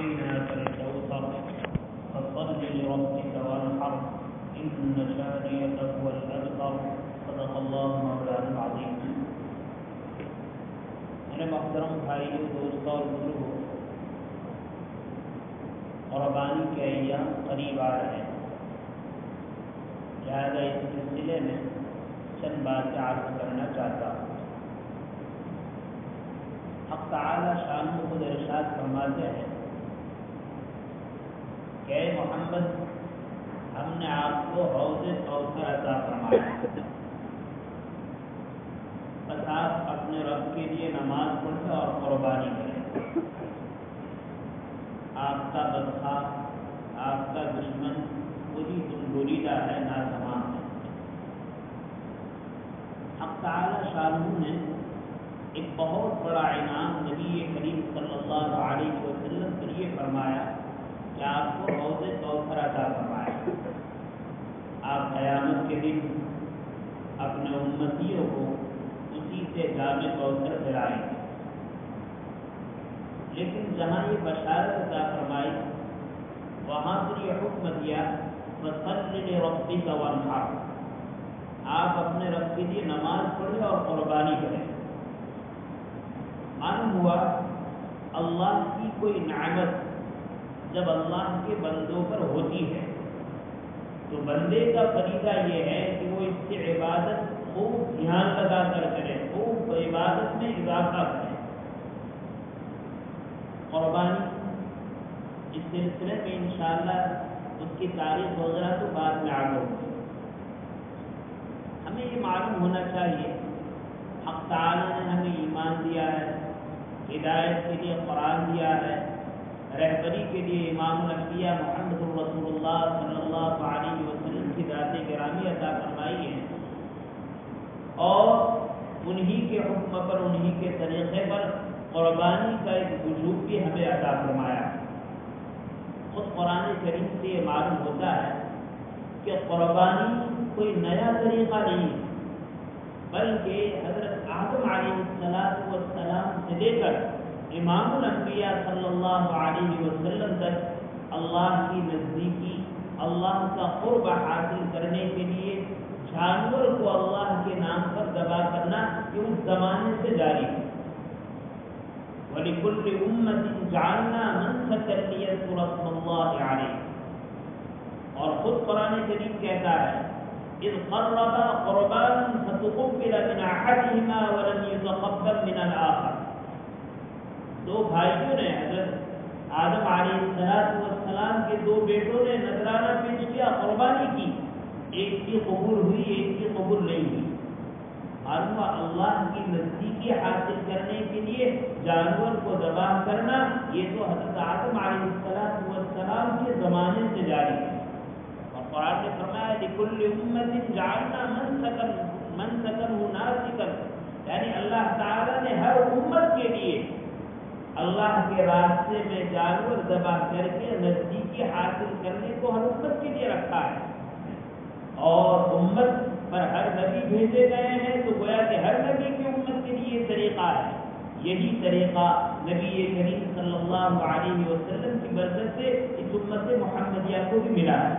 أعطيناك الكوثر فصل لربك وانحر إن شانئك هو الأبتر صدق الله مولانا العظيم. میرے محترم بھائیوں، دوستوں اور بزرگوں، قربانی کے ایام قریب آ رہے ہیں، لہٰذا اس سلسلے میں چند باتیں عرض کرنا چاہتا ہوں۔ حق تعالی شان خود ارشاد فرماتے ہیں کہ اے محمد، ہم نے آپ کو حوض کوثر عطا فرمایا، بس آپ اپنے رب کے لیے نماز پڑھیں اور قربانی کریں۔ آپ کا بدخواہ، آپ کا دشمن وہی بریدہ ہے، ناتمام ہے۔ حق تعالی شانہ نے ایک بہت بڑا انعام نبی کریم صلی اللہ علیہ وسلم کے لیے فرمایا کہ آپ کو حوض کوثر عطا فرمایا۔ آپ قیامت کے دن اپنے امتیوں کو اسی سے جام کوثر پلائیں گے، لیکن جہاں یہ بشارت عطا فرمائی وہاں پر یہ حکم دیا فَصَلِّ لِرَبِّكَ وَانْحَرْ، آپ اپنے رب کے لیے نماز پڑھیں اور قربانی کریں۔ معلوم ہوا اللہ کی کوئی نعمت جب اللہ کے بندوں پر ہوتی ہے تو بندے کا فریضہ یہ ہے کہ وہ اس کی عبادت خوب دھیان لگا کر کرے، خوب عبادت میں اضافہ کرے۔ قربانی اس سلسلے میں انشاءاللہ اس کی تاریخ وغیرہ تو بعد میں آگے ہوگی۔ ہمیں یہ معلوم ہونا چاہیے حق تعالی نے ہمیں ایمان دیا ہے، ہدایت کے لیے قرآن دیا ہے، رہبری کے لیے امام الانبیاء محمد رسول اللہ صلی اللہ علیہ وسلم کی ذات گرامی عطا فرمائی ہے، اور انہی کے حکم پر، انہی کے طریقے پر قربانی کا ایک وجوب بھی ہمیں عطا فرمایا ہے۔ خود قرآن کریم سے یہ معلوم ہوتا ہے کہ قربانی کوئی نیا طریقہ نہیں، بلکہ حضرت آدم علیہ السلام سے لے کر امام الانبیاء صلی اللہ علیہ وسلم تک اللہ کی نزدیکی، اللہ کا قرب حاصل کرنے کے لیے جانور کو اللہ کے نام پر ذبح کرنا یہ اس زمانے سے جاری ہے۔ وَلِكُلِّ أُمَّةٍ جَعَلْنَا مَنسَكًا لِيَذْكُرُوا اسْمَ اللَّهِ عَلَيْهِ، اور خود قرآن کریم کہتا ہے اِذْ قَرَّبَا قُرْبَانًا فَتُقُبِّلَ مِنْ أَحَدِهِمَا وَلَمْ يُتَقَبَّلْ مِنَ الْآخَرِ، دو بھائیوں نے، حضرت آدم علیہ السلام کے دو بیٹوں نے نذرانہ پیش کیا، قربانی کی، ایک کی قبول ہوئی، ایک کی قبول نہیں ہوئی۔ معلوم اللہ کی نزدیکی حاصل کرنے کے لیے جانور کو ذبح کرنا یہ تو حضرت آدم علیہ السلام کے زمانے سے جاری ہے، اور قرآن نے فرمایا لِكُلِّ أُمَّةٍ جَعَلْنَا مَنْسَكًا نَاسِكًا، یعنی اللہ تعالیٰ نے ہر امت کے لیے اللہ کے راستے میں جانور ذبح کر کے نزدیکی حاصل کرنے کو ہر امت کے لیے رکھا ہے، اور امت پر ہر نبی بھیجے گئے ہیں تو گویا کہ ہر نبی کی امت کے لیے یہ طریقہ ہے۔ یہی طریقہ نبی کریم صلی اللہ علیہ وسلم کی برکت سے اس امت محمدیہ کو بھی ملا ہے۔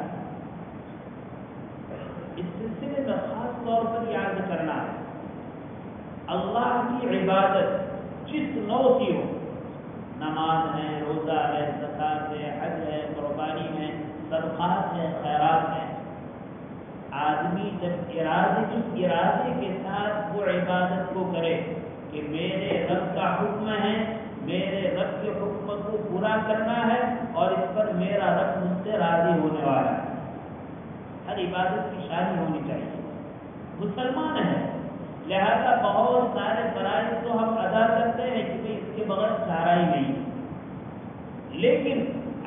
اس سلسلے میں خاص طور پر یاد کرنا ہے اللہ کی عبادت جس نوع کی ہو، نماز ہے، روزہ ہے، زکوٰۃ ہے، حج ہے، قربانی ہے، صدقات ہے، خیرات ہے، آدمی جب اس ارادے کے ساتھ وہ عبادت کو کرے کہ میرے رب کا حکم ہے، میرے رب کے حکم کو پورا کرنا ہے، اور اس پر میرا رب مجھ سے راضی ہونے والا ہے، ہر عبادت کی شانی ہونی چاہیے۔ مسلمان ہے لہذا بہت سارے فرائض تو ہم ادا کرتے ہیں کیونکہ اس کے بغیر چارہ ہی نہیں، لیکن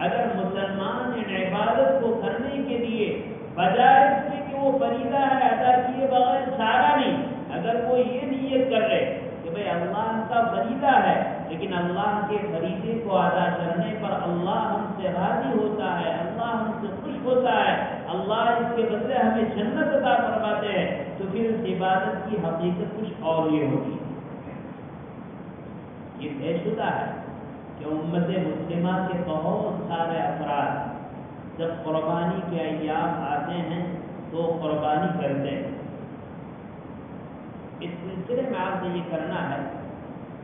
اگر مسلمان ان عبادت کو کرنے کے لیے بجائے اس کے کہ وہ فریضہ ہے ادا کیے بغیر چارہ نہیں، اگر وہ یہ نیت کر لے کہ بھئی اللہ کا فریضہ ہے لیکن اللہ کے فریضے کو ادا کرنے پر اللہ ہم سے راضی ہوتا ہے، اللہ ہم سے خوش ہوتا ہے، اللہ اس کے بدلے ہمیں جنت عطا فرماتے ہیں، تو پھر اس عبادت کی حقیقت کچھ اور یہ ہوگی۔ یہ طے شدہ ہے کہ امت مسلمہ کے بہت سارے افراد جب قربانی کے ایام آتے ہیں تو قربانی کرتے ہیں۔ اس سلسلے میں آپ نے یہ کرنا ہے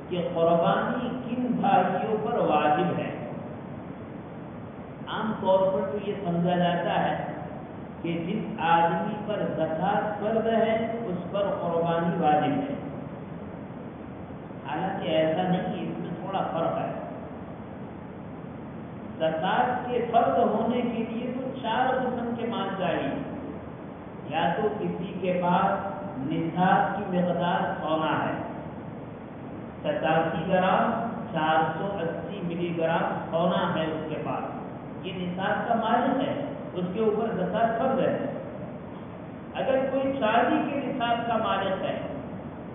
کہ قربانی کن بھائیوں پر واجب ہے۔ عام طور پر تو یہ سمجھا جاتا ہے کہ جس آدمی پر زکوٰۃ فرض ہے اس پر قربانی واجب ہے، حالانکہ ایسا نہیں ہے، اس میں تھوڑا فرق ہے۔ زکوٰۃ کے فرض ہونے کے لیے تو 4 قسم کے مال چاہیے، یا تو کسی کے پاس نصاب کی مقدار سونا ہے، 87 گرام 480 ملی گرام سونا ہے اس کے پاس، یہ نصاب کا مالک ہے، اس کے اوپر زکوٰۃ فرض ہے۔ اگر کوئی چاندی کے نصاب کا مالک ہے،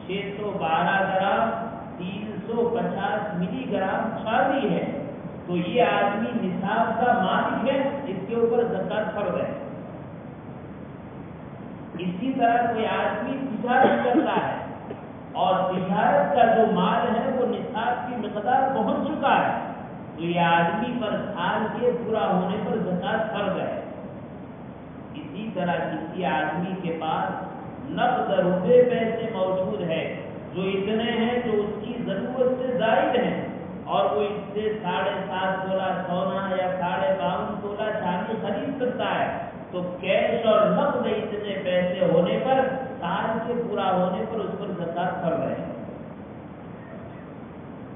612 گرام 350 ملی گرام چاندی ہے، تو یہ آدمی نصاب کا مالک ہے، اس کے اوپر زکوٰۃ فرض ہے۔ اسی طرح کوئی آدمی تجارت کرتا ہے اور تجارت کا جو مال ہے وہ نصاب کی مقدار پہنچ چکا ہے، تو یہ آدمی پر سال کے پورا ہونے پر زکوٰۃ فرض ہے۔ اسی طرح کسی آدمی کے پاس نقد روپے پیسے موجود ہے جو اتنے ہیں جو اس کی ضرورت سے زائد ہیں، اور وہ اس سے 7.5 تولہ سونا یا 52.5 تولہ چاندی خرید سکتا ہے، تو کیش اور نقد اتنے پیسے ہونے پر سال کے پورا ہونے پر اس پر زکوٰۃ فرض ہے۔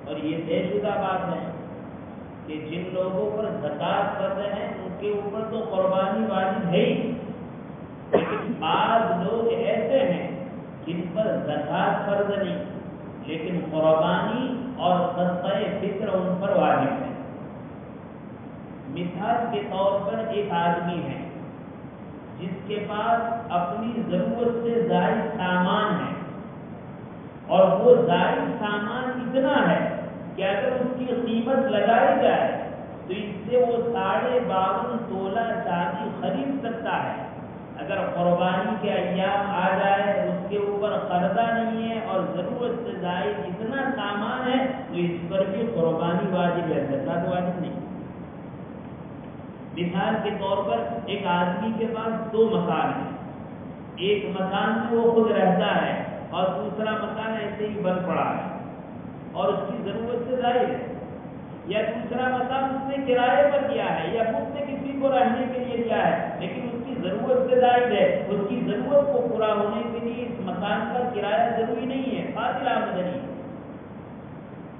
اور یہ طے شدہ بات ہے کہ جن لوگوں پر زکوٰۃ فرض ہے ان کے اوپر تو قربانی واجب ہے ہی، لیکن بعض لوگ ایسے ہیں جن پر زکوٰۃ فرض نہیں لیکن قربانی اور صدقہ فطر ان پر واجب ہے۔ مثال کے طور پر ایک آدمی ہے جس کے پاس اپنی ضرورت سے زائد سامان ہے، اور وہ زائد سامان اتنا ہے کہ اگر اس کی قیمت لگائی جائے تو اس سے وہ 52.5 تولہ چاندی خرید سکتا ہے۔ اگر قربانی کے ایام آ جائے اس کے اوپر قرضہ نہیں ہے اور ضرورت سے زائد اتنا سامان ہے تو اس پر بھی قربانی واجب ہے، زکوٰۃ واجب نہیں۔ مثال کے طور پر ایک آدمی کے پاس 2 مکان ہیں، ایک مکان میں وہ خود رہتا ہے اور دوسرا مکان ایسے ہی بن پڑا ہے اور اس کی ضرورت سے زائد ہے، یا دوسرا مکان اس نے کرائے پر دیا ہے یا مفت میں کسی کو رہنے کے لیے دیا ہے لیکن اس کی ضرورت سے زائد ہے، اس کی ضرورت کو پورا ہونے کے لیے اس مکان کا کرایہ ضروری نہیں ہے، فاضل آمدنی۔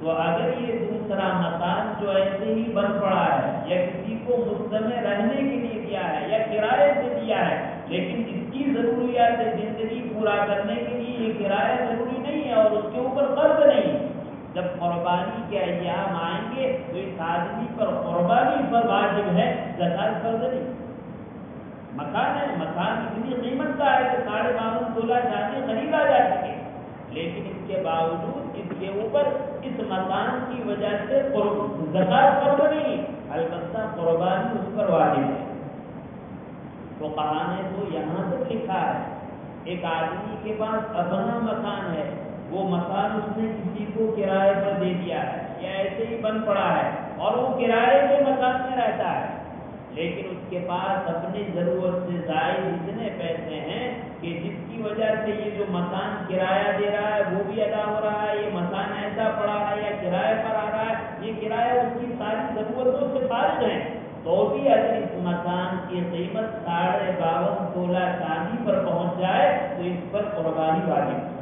تو اگر یہ دوسرا مکان جو ایسے ہی بن پڑا ہے یا کسی کو مستمع رہنے کے لیے دیا ہے یا کرائے سے دیا ہے لیکن اس کی ضروریات زندگی پورا کرنے کے لیے یہ کرایہ ضروری نہیں ہے اور اس کے اوپر قرض نہیں، جب قربانی کے ایام آئیں گے تو اس آدمی پر قربانی پر واجب ہے، زکوٰۃ فرض نہیں۔ مکان ہے، مکان اتنی قیمت کا ہے کہ 52.5 تولہ چاندی خریدا جا سکے، لیکن اس کے باوجود اس کے اوپر اس مکان کی وجہ سے زکوٰۃ فرض نہیں، البتہ قربانی اس پر واجب ہے۔ فقہا نے تو یہاں تک لکھا ہے ایک آدمی کے پاس اپنا مکان ہے، وہ مکان اس نے کسی کو کرائے پر دے دیا ہے یا ایسے ہی بن پڑا ہے اور وہ کرائے کے مکان میں رہتا ہے، لیکن اس کے پاس اپنی ضرورت سے زائد اتنے پیسے ہیں کہ جس کی وجہ سے یہ جو مکان کرایہ دے رہا ہے وہ بھی ادا ہو رہا ہے، یہ مکان ایسا پڑا ہے یا کرائے پر آ رہا ہے، یہ کرایہ اس کی ساری ضرورتوں سے فارغ ہے، تو بھی اگر اس مکان کی قیمت 52.5 تولہ چاندی پر پہنچ جائے تو اس پر قربانی واجب ہے۔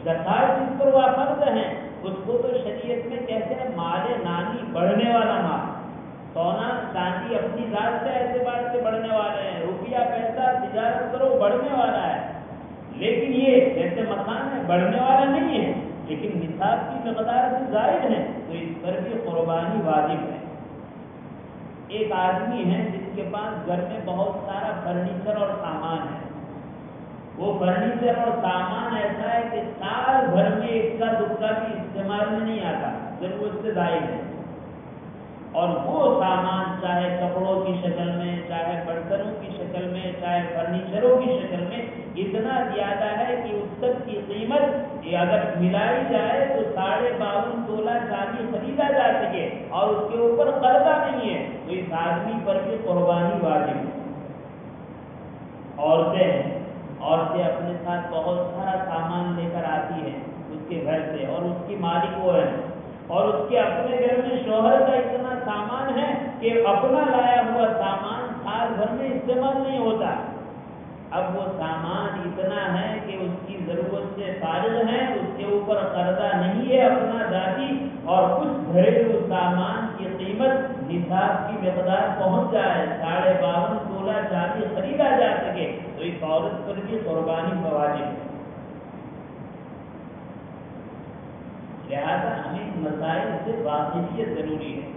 زکوٰۃ جس پر فرض ہے اس کو تو شریعت میں کہتے ہیں مال نانی، بڑھنے والا مال، سونا چاندی اپنی ذات سے اعتبار سے بڑھنے والے ہیں، روپیہ پیسہ تجارت کرو بڑھنے والا ہے، لیکن یہ جیسے مکان ہے بڑھنے والا نہیں ہے لیکن نصاب کی مقدار سے زائد ہے تو اس پر بھی قربانی واجب ہے۔ ایک آدمی ہے جس کے پاس گھر میں بہت سارا فرنیچر اور سامان ہے، وہ فرنیچر اور سامان ایسا ہے کہ سال بھر میں ایک کا دکا بھی استعمال میں نہیں آتا، ضرورت سے زائد ہے، اور وہ سامان چاہے کپڑوں کی شکل میں، چاہے برتنوں کی شکل میں، چاہے فرنیچروں کی شکل میں اتنا زیادہ ہے کہ اس سب کی قیمت اگر ملائی جائے تو 52.5 خریدا جا سکے اور اس کے اوپر قرضہ نہیں ہے تو اس آدمی پر بھی قربانی واجب ہے۔ عورتیں اپنے ساتھ بہت سارا سامان لے کر آتی ہیں اس کے گھر سے، اور اس کی مالک وہ ہے، اور اس کے اپنے گھر میں شوہر کا اتنا سامان ہے کہ اپنا لایا ہوا سامان سال بھر میں استعمال نہیں ہوتا۔ اب وہ سامان اتنا ہے کہ اس کی ضرورت سے فارغ ہے، اس کے اوپر قرضہ نہیں ہے اپنا ذاتی، اور کچھ گھریلو سامان کی قیمت نصاب کی مقدار پہنچ جائے، 52 تولہ چاندی خریدا جا سکے تو اس عورت پر بھی قربانی واجب ہے۔ لہذا ہمیں مسائل سے واقفیت ضروری ہے۔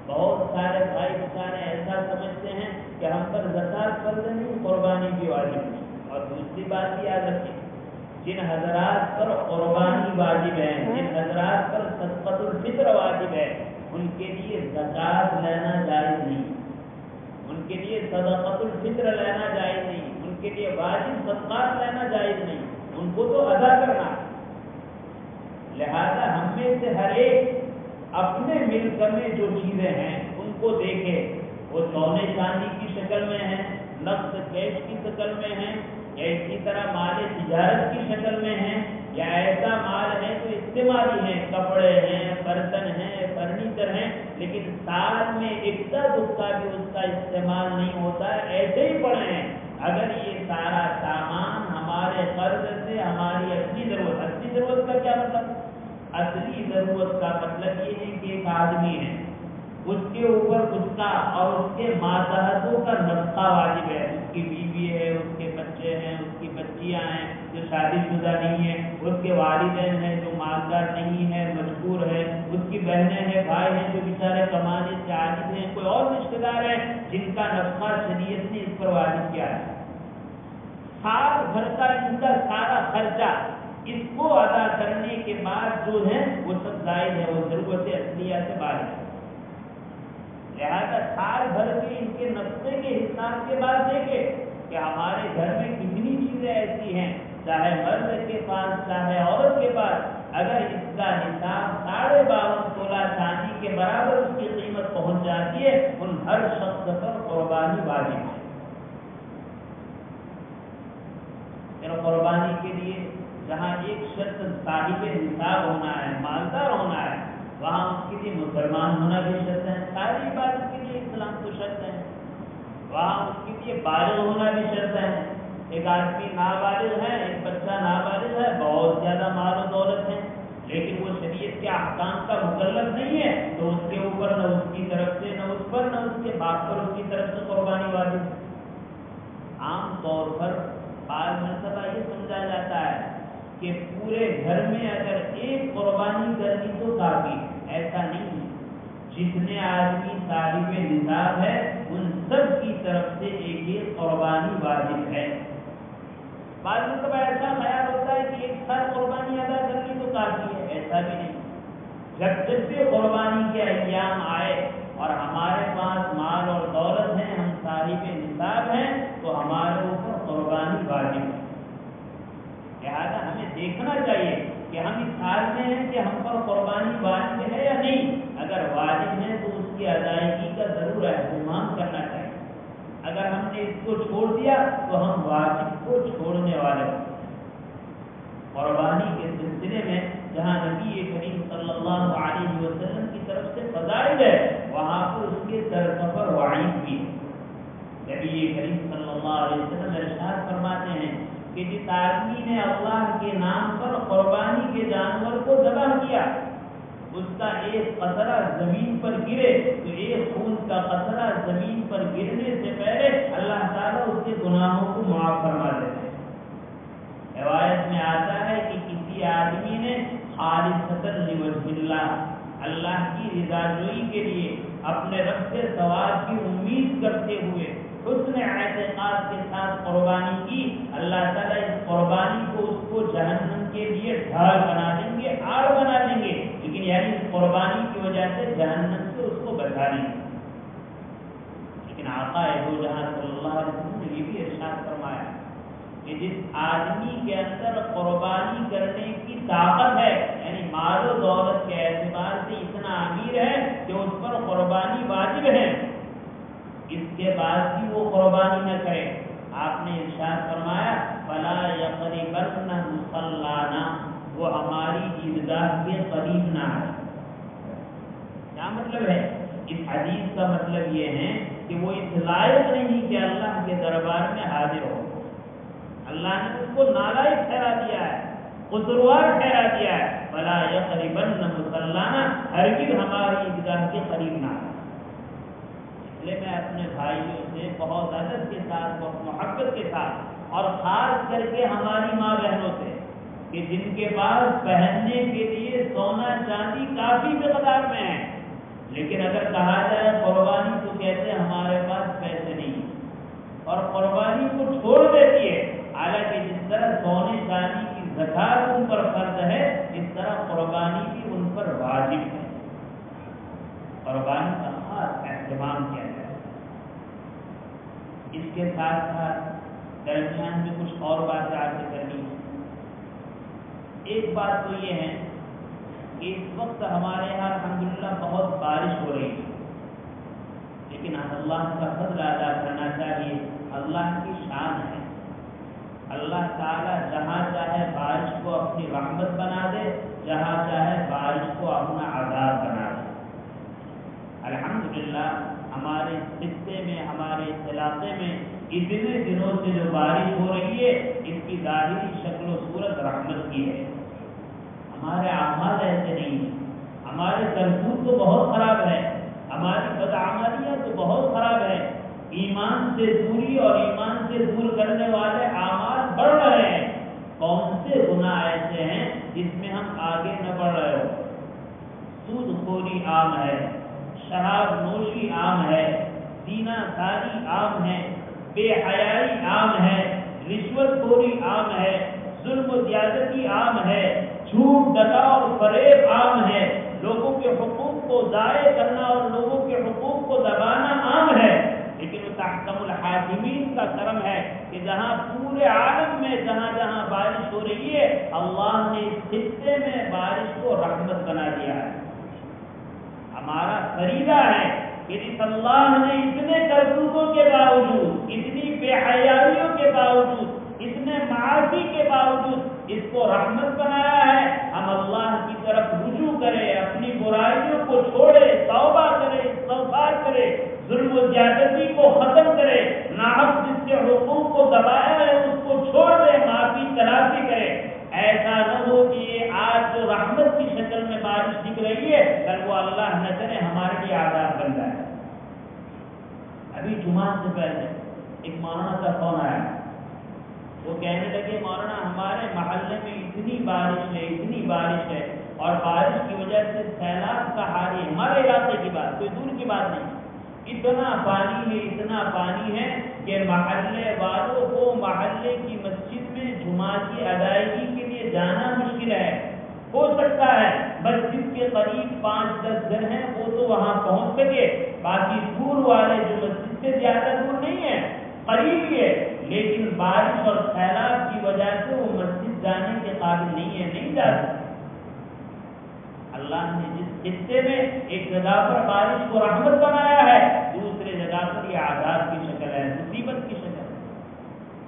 بہت سارے بھائی بچارے ایسا سمجھتے ہیں کہ ہم پر زکوٰۃ فرض نہیں، قربانی بھی واجب ہے۔ اور دوسری بات یاد رکھیں، جن حضرات پر قربانی واجب ہے، جن حضرات پر صدقۃ الفطر واجب ہے، ان کے لیے زکوٰۃ لینا جائز نہیں، ان کے لیے صدقۃ الفطر لینا جائز نہیں، ان کے لیے واجب صدقات لینا جائز نہیں، ان کو تو ادا کرنا ہے۔ لہذا ہم میں سے ہر ایک اپنے ملک میں جو چیزیں ہیں ان کو دیکھے، وہ سونے چاندی کی شکل میں ہیں، نقد کیش کی شکل میں ہیں، یا اسی طرح مال تجارت کی شکل میں ہیں، یا ایسا مال ہے جو استعمالی ہیں، کپڑے ہیں، برتن ہیں، فرنیچر ہیں، لیکن سال میں اکتا دکتا بھی اس کا استعمال نہیں ہوتا ہے، ایسے ہی پڑے ہیں۔ اگر یہ سارا سامان ہمارے قرض سے ہماری اپنی ضرورت کا کیا مطلب؟ اصلی ضرورت کا مطلب یہ ہے کہ ایک آدمی ہے، اس کے اوپر اس کا اور اس کے ماتحتوں کا نفقہ واجب ہے، اس کی بیوی ہے، اس کے بچے ہیں، اس کی بچیاں ہیں جو شادی شدہ نہیں ہیں، اس کے والدین ہیں جو مالدار نہیں ہیں، مجبور ہیں، اس کی بہنیں ہیں، بھائی ہیں جو بیچارے کمانے سے عاجز ہیں، کوئی اور رشتے دار ہیں جن کا نفقہ شریعت نے اس پر واجب کیا ہے۔ سال بھر کا ان کا سارا خرچہ اس کو ادا کرنے کے بعد جو ہے وہ سب زائد ہے، وہ ضرورت اصلیہ سے باہر ہے۔ لہذا سال بھر کے ان کے نفقے کے حساب کے بعد دیکھیں کہ ہمارے گھر میں کتنی چیزیں ایسی ہیں، چاہے مرد کے پاس چاہے عورت کے پاس، اگر اس کا نصاب 52 تولہ چاندی کے برابر اس کی قیمت پہنچ جاتی ہے، ان ہر شخص پر قربانی واجب ہے۔ قربانی کے لیے جہاں ایک شرط صاحب نصاب ہونا ہے، مالدار ہونا ہے، وہاں اس کے لیے مسلمان ہونا بھی شرط ہے۔ ساری عبادت کے لیے اسلام تو شرط ہے، وہاں اس کے لیے بالغ ہونا بھی شرط ہے۔ ایک آدمی نابالغ ہے، ایک بچہ نابالغ ہے، بہت زیادہ مال و دولت ہے، لیکن وہ شریعت کے احکام کا مکلف نہیں ہے، تو اس کے اوپر نہ اس کی طرف سے، نہ اس پر، نہ اس کے باپ پر اس کی طرف سے قربانی واجب ہے۔ عام طور پر بعض مرتبہ یہ سمجھا جاتا ہے کہ پورے گھر میں اگر ایک قربانی کرنی تو کافی ہے، ایسا نہیں ہے۔ جتنے آدمی صاحب نصاب ہے ان سب کی طرف سے ایک ایک قربانی واجب ہے۔ بعض مرتبہ ایسا خیال ہوتا ہے کہ ایک ساتھ قربانی ادا کرنی تو کافی ہے، ایسا بھی نہیں۔ جب بھی قربانی کے ایام آئے اور ہمارے پاس مال اور دولت ہے، ہم صاحب نصاب ہیں، تو ہمارے اوپر قربانی واجب ہے۔ لہٰذا ہمیں دیکھنا چاہیے کہ ہم اس حال میں ہیں کہ ہم پر قربانی واجب ہے یا نہیں۔ اگر واجب ہے تو اس کی ادائیگی کا ضرور اہتمام کرنا چاہیے۔ اگر ہم نے اس کو چھوڑ دیا تو ہم واجب کو چھوڑنے والے ہیں۔ قربانی کے سلسلے میں جہاں نبی کریم صلی اللہ علیہ وسلم کی طرف سے فضائل ہے، وہاں پر اس کے سرسفر وعید بھی ہے۔ نبی کریم صلی اللہ علیہ وسلم ارشاد فرماتے ہیں کہ جس آدمی نے اللہ کے نام پر قربانی کے جانور کو ذبح کیا، اس کا ایک قطرہ زمین پر گرے تو ایک خون کا قطرہ زمین پر گرنے سے پہلے اللہ تعالیٰ اس کے گناہوں کو معاف فرما دیتے ہیں۔ روایت میں آتا ہے کہ کسی آدمی نے خالصۃ لوجہ اللہ کی رضا جوئی کے لیے اپنے رب سے ثواب کی امید کرتے ہوئے حسن اعتقاد کے ساتھ قربانی کی، اللہ تعالیٰ اس قربانی کو اس کو جہنم کے لیے ڈھال بنا دیں گے، آڑ بنا دیں گے، لیکن یعنی اس قربانی کی وجہ سے جہنم سے اس کو بچا لیں گے۔ لیکن آقا دو جہاں صلی اللہ علیہ وسلم نے یہ بھی ارشاد فرمایا کہ جس آدمی کے اندر قربانی کرنے کی طاقت ہے، یعنی مال و دولت کے اعتبار سے اتنا واجب ہیں، اس کے بعد بھی وہ قربانی نہ کرے، آپ نے ارشاد فرمایا فلا یقربن مصلانا، وہ ہماری عیدگاہ کے قریب نہ آئے۔ کیا مطلب ہے؟ اس حدیث کا مطلب یہ ہے کہ وہ اس لائق نہیں کہ اللہ کے دربار میں حاضر ہو، اللہ نے اس کو نالائق ٹھہرا دیا ہے، قصوروار ٹھہرا دیا ہے۔ فلا یقربن مصلانا، ہرگز ہماری عیدگاہ کے قریب نہ آئے۔ اس لیے میں اپنے بھائیوں سے بہت ادب کے ساتھ، بہت محبت کے ساتھ، اور خاص کر کے ہماری ماں بہنوں سے کہ جن کے پاس پہننے کے لیے سونا چاندی کافی مقدار میں ہے، لیکن اگر کہا جائے قربانی تو کہتے ہیں ہمارے پاس پیسے نہیں، اور قربانی کو چھوڑ دیتی ہے۔ حالانکہ جس طرح سونے چاندی کی زکات ان پر فرض ہے، اس طرح قربانی بھی ان پر واجب ہے۔ قربانی کا خاص اہتمام کیا جائے۔ اس کے ساتھ ساتھ درمیان میں کچھ اور باتیں آپ سے کرنی ہے۔ ایک بات تو یہ ہے کہ اس وقت ہمارے یہاں الحمدللہ بہت بارش ہو رہی ہے، لیکن اللہ کا فضل ادا کرنا چاہیے۔ اللہ کی شان ہے، اللہ تعالیٰ جہاں چاہے بارش کو اپنی رحمت بنا دے، جہاں چاہے بارش کو اپنا عذاب بنا دے۔ الحمدللہ ہمارے خطے میں، ہمارے اس علاقے میں اتنے دنوں سے جو بارش ہو رہی ہے، اس کی ظاہری شکل و صورت رحمت کی ہے۔ ہمارے اعمال ایسے نہیں ہیں، ہمارے کرتوت تو بہت خراب ہے، ہماری بدعمالیاں تو بہت خراب ہے، ایمان سے دوری اور ایمان سے دور کرنے والے اعمال بڑھ رہے ہیں۔ کون سے گناہ ایسے ہیں جس میں ہم آگے نہ بڑھ رہے ہو؟ سود خوری عام ہے، شراب نوشی عام ہے، زنا کاری عام ہے، بے حیائی عام ہے، رشوت خوری عام ہے، ظلم و زیادتی عام ہے، جھوٹ دغا اور فریب عام ہے، لوگوں کے حقوق کو ضائع کرنا اور لوگوں کے حقوق کو دبانا عام ہے۔ لیکن وہ تحکم الحاکمین کا کرم ہے کہ جہاں پورے عالم میں جہاں جہاں بارش ہو رہی ہے، اللہ نے اس خطے میں بارش کو رحمت بنا دیا ہے۔ ہمارا فریضہ ہے کہ جس اللہ نے اتنے کرتوتوں کے باوجود، اتنی بے حیائیوں کے باوجود، اتنے معاصی کے باوجود اس کو رحمت بنایا ہے، ہم اللہ کی طرف رجوع کریں، اپنی برائیوں کو چھوڑے، توبہ کرے، استغفار کرے، ظلم و زیادتی کو ختم کرے، ناحق جس کے حقوق کو دبایا ہے اس کو چھوڑ دے، معافی تلافی کرے۔ ایسا نہ ہو کہ یہ آج جو رحمت کی شکل میں بارش دکھ رہی ہے، کل وہ اللہ نہ کرے ہمارے لیے عذاب بن جائے۔ ابھی جمعہ سے پہلے ایک مولانا کا فون آیا، وہ کہنے لگے مولانا ہمارے محلے میں اتنی بارش ہے، اتنی بارش ہے، اور بارش کی وجہ سے سیلاب کا حال ہے، ہمارے علاقے کی بات، کوئی دور کی بات نہیں، اتنا پانی ہے، اتنا پانی ہے کہ محلے والوں کو محلے کی مسجد میں جمعہ کی ادائیگی کے لیے جانا مشکل ہے۔ ہو سکتا ہے مسجد کے قریب 5-10 گھر ہیں وہ تو وہاں پہنچ سکے، باقی دور والے جو مسجد سے زیادہ دور نہیں ہے، قریب ہی ہے، لیکن بارش اور سیلاب کی وجہ سے وہ مسجد جانے کے قابل نہیں ہے، نہیں جا سکتے۔ اللہ نے جس خطے میں ایک جگہ پر بارش کو رحمت بنایا ہے، دوسرے جگہ پر یہ عذاب کی شکل ہے، مصیبت کی شکل ہے۔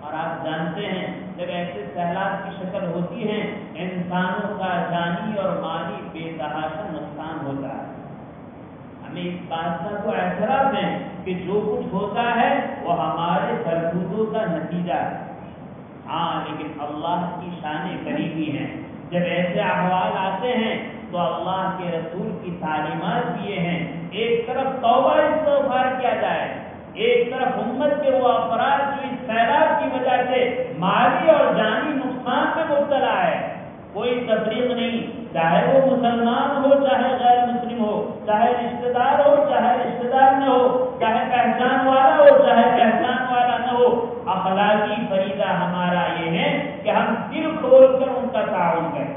اور آپ جانتے ہیں جب ایسے سیلاب کی شکل ہوتی ہے، انسانوں کا جانی اور مالی بے تحاشا نقصان ہوتا ہے۔ ہمیں اس بات کا تو اعتراف ہے کہ جو کچھ ہوتا ہے وہ ہمارے کرتوتوں کا نتیجہ ہے، ہاں لیکن اللہ کی شان کریمی ہے۔ جب ایسے احوال آتے ہیں تو اللہ کے رسول کی تعلیمات بھی یہ ہیں، ایک طرف توبہ استغفار کیا جائے، ایک طرف امت کے وہ افراد جو اس سیلاب کی وجہ سے مالی اور جانی نقصان میں مبتلا ہے، کوئی تفریق نہیں، چاہے وہ مسلمان ہو چاہے غیر مسلم ہو، چاہے رشتہ دار ہو چاہے رشتہ دار نہ ہو، چاہے پہچان والا ہو چاہے پہچان والا نہ ہو، اخلاقی فریضہ ہمارا یہ ہے کہ ہم دل کھول کر ان کا تعاون کریں۔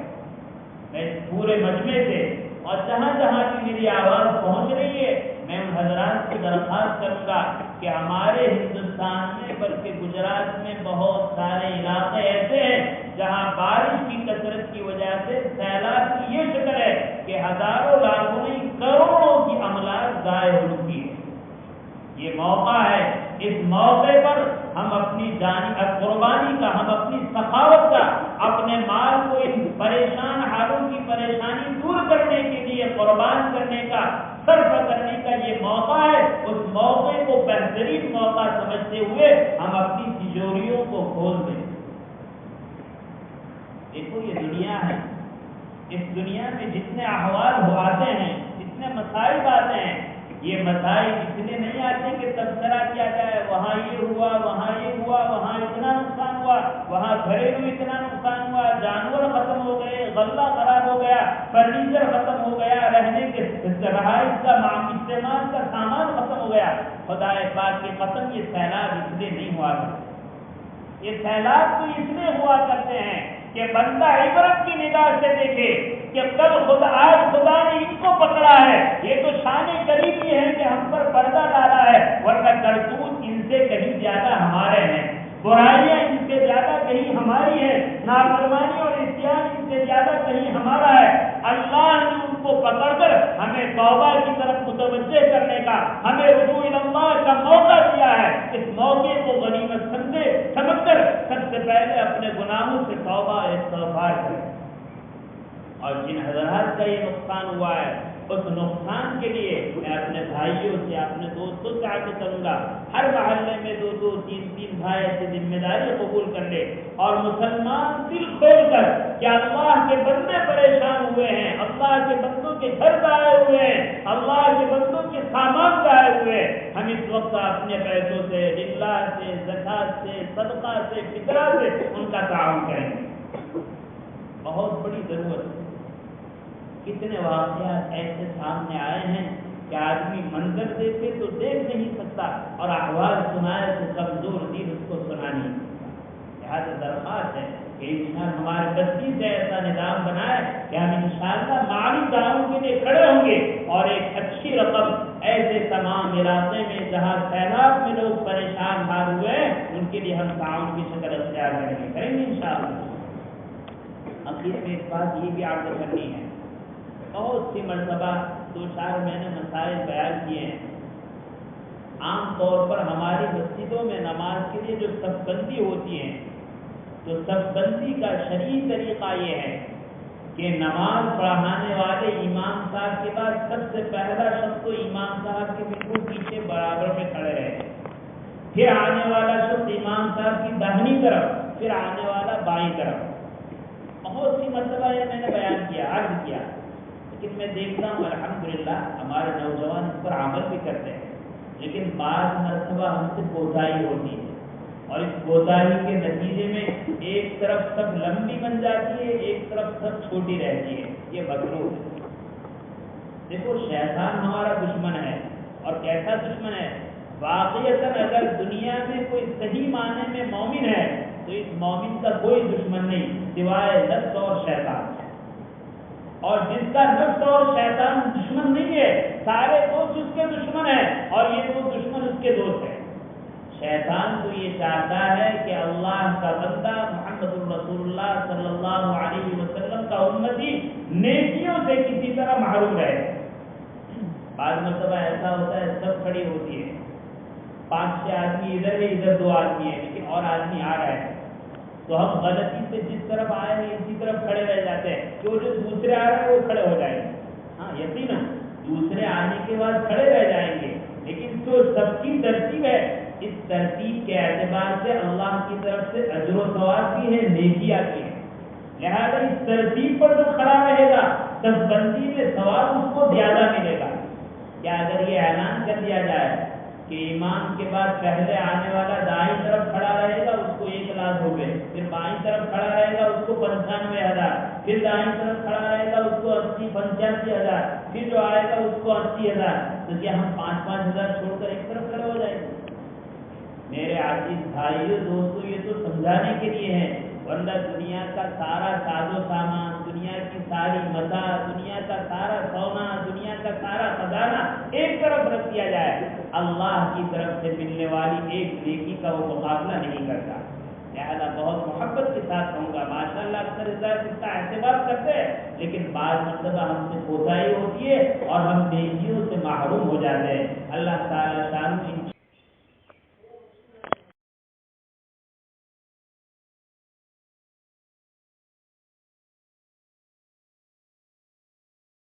میں پورے مجمع سے اور جہاں جہاں بھی میری آواز پہنچ رہی ہے، میں ان حضرات کو درخواست کروں گا کہ ہمارے ہندوستان میں بلکہ گجرات میں بہت سارے علاقے ایسے ہیں جہاں بارش کی کثرت کی وجہ سے سیلاب کی یہ شکل ہے کہ ہزاروں لاکھوں نہیں کروڑوں کی املاک ضائع ہو چکی ہے۔ یہ موقع ہے، اس موقع پر ہم اپنی جانی قربانی کا، ہم اپنی سخاوت کا، اپنے مال کو ان پریشان حالوں کی پریشانی دور کرنے کے لیے قربان کرنے کا، صرف کرنے کا یہ موقع ہے۔ اس موقع کو بہترین موقع سمجھتے ہوئے ہم اپنی تجوریوں کو کھول دیں۔ دیکھو یہ دنیا ہے، اس دنیا میں جتنے احوال آتے ہیں، جتنے مسائل آتے ہیں، یہ مسائل اتنے نہیں آتے کہ تبصرہ کیا جائے وہاں یہ ہوا، وہاں یہ ہوا، وہاں اتنا نقصان ہوا، وہاں گھریلو اتنا نقصان ہوا، جانور ختم ہو گئے، غلہ خراب ہو گیا، فرنیچر ختم ہو گیا، رہنے کے رہائش کا استعمال کا سامان ختم ہو گیا۔ خدا پاک کی قسم یہ سیلاب اس لیے نہیں ہوا کرتے، یہ سیلاب تو اس لیے ہوا کرتے ہیں کہ بندہ عبرت کی نگاہ سے دیکھے کہ کل آج خدا نے ان کو پکڑا ہے، یہ تو شان کریم یہ ہے کہ ہم پر پردہ ڈالا ہے، ورنہ کرتوت ان سے کہیں زیادہ ہمارے ہیں، برائیاں ان سے زیادہ کہیں ہماری ہیں، نافرمانی اور عصیان ان سے زیادہ کہیں ہمارا ہے۔ اللہ نے ان کو پکڑ کر ہمیں توبہ کی طرف متوجہ کرنے کا، ہمیں رجوع اللہ کا موقع دیا ہے۔ اس موقع کو غنیمت سمجھ کر سب سے پہلے اپنے گناہوں سے توبہ استغفار کریں، اور جن حضرات کا یہ نقصان ہوا ہے اس نقصان کے لیے میں اپنے بھائیوں سے، اپنے دوستوں سے عرض کروں گا، ہر محلے میں 2-2 3-3 بھائی ایسی ذمہ داری قبول کر لے، اور مسلمان دل کھول کر کہ اللہ کے بندے پریشان ہوئے ہیں، اللہ کے بندوں کے گھر ضائع ہوئے ہیں، اللہ کے بندوں کے سامان ضائع ہوئے، ہم اس وقت اپنے پیسوں سے، للہ سے، زکات سے، صدقہ سے، فطرہ سے ان کا تعاون کریں گے۔ بہت بڑی ضرورت ہے۔ کتنے واقعات ایسے سامنے آئے ہیں کہ آدمی منظر دیکھے تو دیکھ نہیں سکتا، اور احوال سنائے تو کمزور دل اس کو سنا نہیں سکتا۔ لہٰذا درخواست ہے کہ انشاءاللہ ہمارے بستی سے ایسا نظام بنائے کہ ہم انشاءاللہ مالی تعاون کے لیے کھڑے ہوں گے، اور ایک اچھی رقم ایسے تمام علاقے میں جہاں سیلاب میں لوگ پریشان حال ہوئے ان کے لیے ہم تعاون کی شکل اختیار کریں گے انشاءاللہ۔ آخر میں ایک بات یہ بھی عرض کرنی ہے، بہت سی مرتبہ 2-4 میں نے مسائل بیان کیے ہیں۔ عام طور پر ہماری مسجدوں میں نماز کے لیے جو صف بندی ہوتی ہے، تو صف بندی کا شرعی طریقہ یہ ہے کہ نماز پڑھانے والے امام صاحب کے بعد سب سے پہلا شخص تو امام صاحب کے بالکل پیچھے برابر میں کھڑے رہے، پھر آنے والا شخص امام صاحب کی داہنی طرف، پھر آنے والا بائیں طرف۔ بہت سی مرتبہ یہ میں نے بیان کیا، عرض کیا، لیکن میں دیکھتا ہوں الحمدللہ ہمارے نوجوان اس پر عمل بھی کرتے ہیں، لیکن بعض مرتبہ ہم سے کوتاہی ہوتی ہے، اور اس کوتاہی کے نتیجے میں ایک طرف سب لمبی بن جاتی ہے، ایک طرف سب چھوٹی رہتی ہے، یہ مکروہ ہے۔ دیکھو شیطان ہمارا دشمن ہے، اور کیسا دشمن ہے؟ واقعتاً اگر دنیا میں کوئی صحیح معنی میں مومن ہے تو اس مومن کا کوئی دشمن نہیں سوائے نفس اور شیطان، اور جس کا نفس اور شیطان دشمن نہیں ہے، سارے دوست اس کے دشمن ہیں، اور یہ دو دشمن اس کے دوست ہیں۔ شیطان تو یہ چاہتا ہے کہ اللہ کا بندہ محمد رسول اللہ صلی اللہ علیہ وسلم کا امتی نیکیوں سے کسی طرح محروم رہے۔ بعض مرتبہ ایسا ہوتا ہے سب کھڑی ہوتی ہے، 5-6 آدمی ادھر ہے، ادھر 2 آدمی ہیں، لیکن اور آدمی آ رہے ہیں، تو ہم غلطی سے جس طرف آئے ہیں اسی طرف کھڑے رہ جاتے ہیں کہ وہ جو دوسرے آ رہے ہیں وہ کھڑے ہو جائیں گے۔ ہاں یقیناً دوسرے آنے کے بعد کھڑے رہ جائیں گے، لیکن جو سب کی ترتیب ہے، اس ترتیب کے اعتبار سے اللہ کی طرف سے اجر و ثواب بھی ہے، نیکی آتی ہے۔ لہٰذا اس ترتیب پر جو کھڑا رہے گا سب بندی میں ثواب اس کو زیادہ ملے گا۔ کیا اگر یہ اعلان کر دیا جائے کہ امام کے بعد پہلے آنے والا دائیں طرف کھڑا رہے گا اس کو 1 لاکھ روپے، پھر بائیں طرف کھڑا رہے گا اس کو 95,000، پھر دائیں طرف کھڑا رہے گا اس کو 85,000، پھر جو آئے گا اس کو 80,000، تو کیا ہم 5,000 چھوڑ کر ایک طرف کھڑے ہو جائیں گے؟ میرے عزیز بھائیو دوستو، یہ تو سمجھانے کے لیے ہے، ورنہ دنیا کا سارا ساز و سامان، دنیا کی ساری متاع، دنیا کا سارا سونا، دنیا کا سارا خزانہ ایک طرف رکھ دیا جائے، اللہ کی طرف سے ملنے والی ایک نیکی کا وہ مقابلہ نہیں کرتا۔ لہٰذا بہت محبت کے ساتھ کہوں گا، ماشاءاللہ اکثر اس کا احتساب کرتے ہیں، لیکن بعض مرتبہ ہم سے کوتاہی ہوتی ہے اور ہم نیکیوں سے محروم ہو جاتے ہیں۔ اللہ تعالیٰ